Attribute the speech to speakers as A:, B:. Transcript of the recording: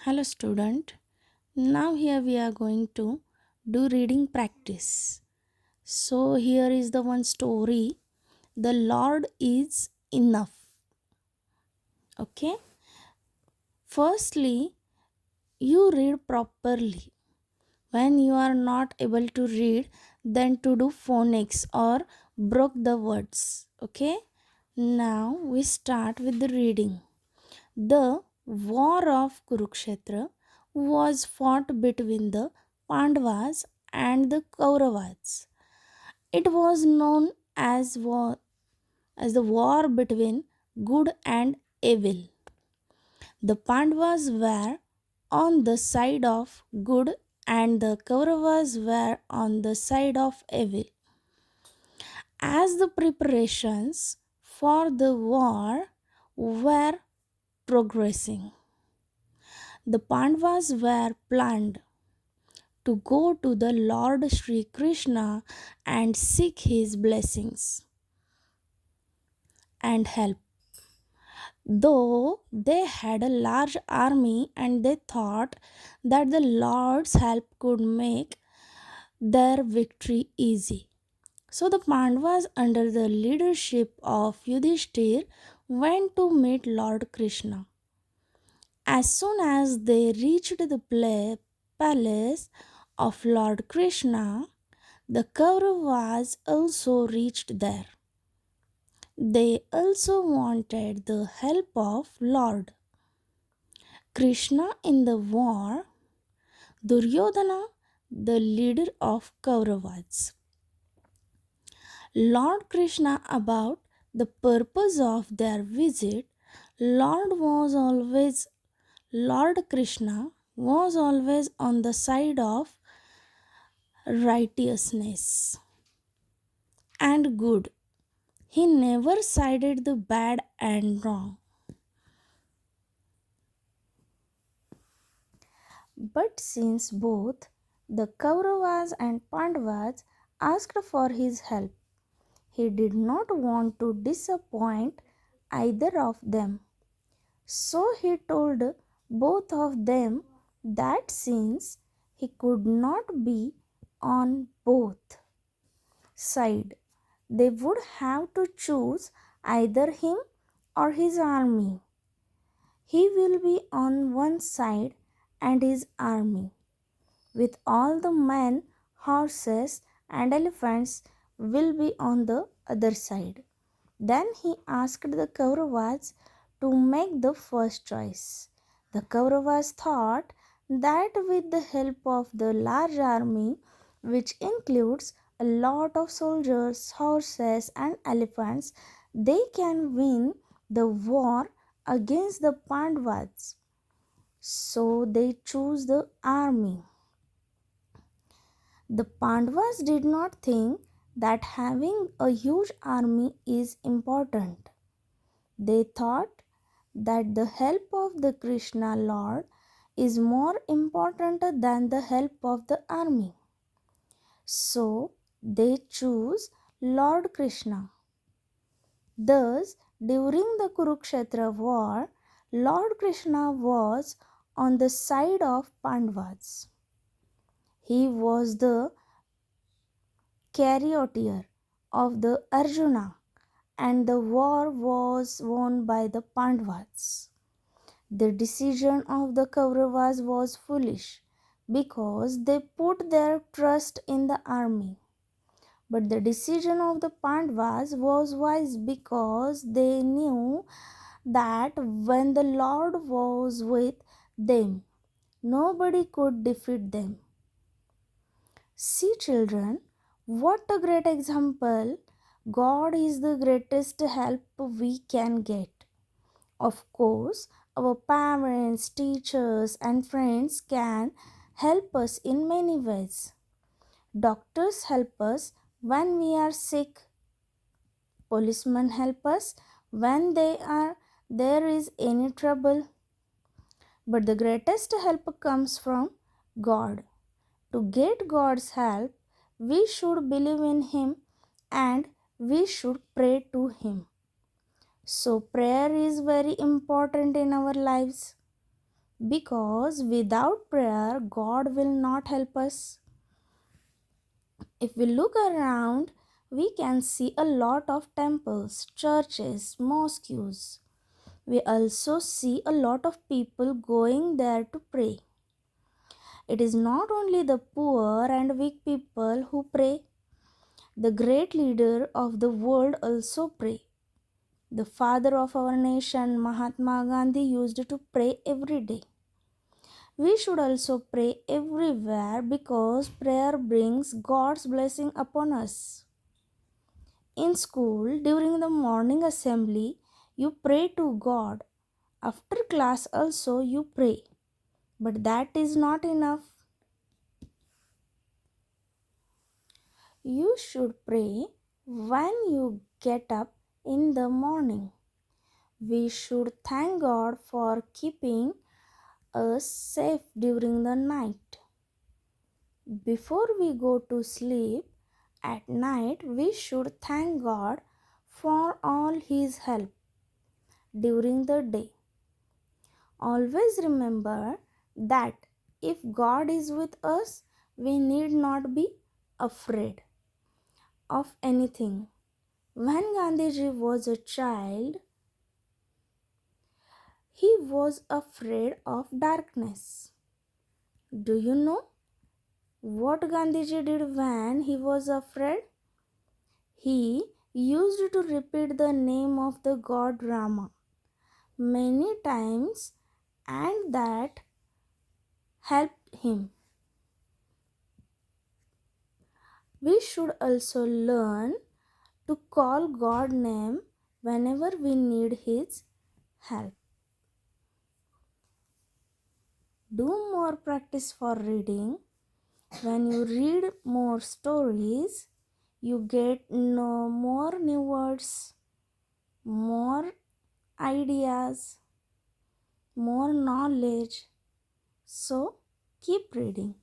A: Hello, student. Now, here we are going to do reading practice. So, here is the one story. The Lord is enough. Okay. Firstly, you read properly. When you are not able to read, then to do phonics or broke the words. Okay. Now, we start with the reading. The war of Kurukshetra was fought between the Pandavas and the Kauravas. It was known as the war between good and evil. The Pandavas were on the side of good and the Kauravas were on the side of evil. As the preparations for the war were progressing, the Pandavas were planned to go to the Lord Sri Krishna and seek his blessings and help. Though they had a large army and they thought that the Lord's help could make their victory easy. So the Pandavas, under the leadership of Yudhishthir, went to meet Lord Krishna. As soon as they reached the palace of Lord Krishna, the Kauravas also reached there. They also wanted the help of Lord Krishna in the war. Duryodhana, the leader of Kauravas, Lord Krishna about the purpose of their visit. Lord Krishna was always on the side of righteousness and good. He never sided the bad and wrong. But since both the Kauravas and Pandavas asked for his help, he did not want to disappoint either of them. So he told both of them that since he could not be on both sides, they would have to choose either him or his army. He will be on one side and his army, with all the men, horses, and elephants, will be on the other side. Then he asked the Kauravas to make the first choice. The Kauravas thought that with the help of the large army, which includes a lot of soldiers, horses, and elephants, they can win the war against the Pandavas. So they chose the army. The Pandavas did not think that having a huge army is important. They thought that the help of the Krishna Lord is more important than the help of the army. So they choose Lord Krishna. Thus, during the Kurukshetra war, Lord Krishna was on the side of Pandavas. He was the charioteer of the Arjuna, and the war was won by the Pandavas. The decision of the Kauravas was foolish because they put their trust in the army. But the decision of the Pandavas was wise because they knew that when the Lord was with them, nobody could defeat them. See, children, what a great example! God is the greatest help we can get. Of course, our parents, teachers, and friends can help us in many ways. Doctors help us when we are sick. Policemen help us when there is any trouble. But the greatest help comes from God. To get God's help, we should believe in Him and we should pray to Him. So, prayer is very important in our lives. because without prayer, God will not help us. If we look around, we can see a lot of temples, churches, mosques. We also see a lot of people going there to pray. It is not only the poor and weak people who pray, the great leader of the world also pray. The father of our nation, Mahatma Gandhi, used to pray every day. We should also pray everywhere because prayer brings God's blessing upon us. In school, during the morning assembly, you pray to God. After class, also, you pray. But that is not enough. You should pray when you get up in the morning. We should thank God for keeping us safe during the night. Before we go to sleep at night, we should thank God for all His help during the day. Always remember that if God is with us, we need not be afraid of anything. When Gandhiji was a child, he was afraid of darkness. Do you know what Gandhiji did when he was afraid? He used to repeat the name of the god Rama many times, and that helped him. We should also learn to call God name whenever we need his help. Do more practice for reading. When you read more stories, you get no more new words, more ideas, more knowledge. So keep reading.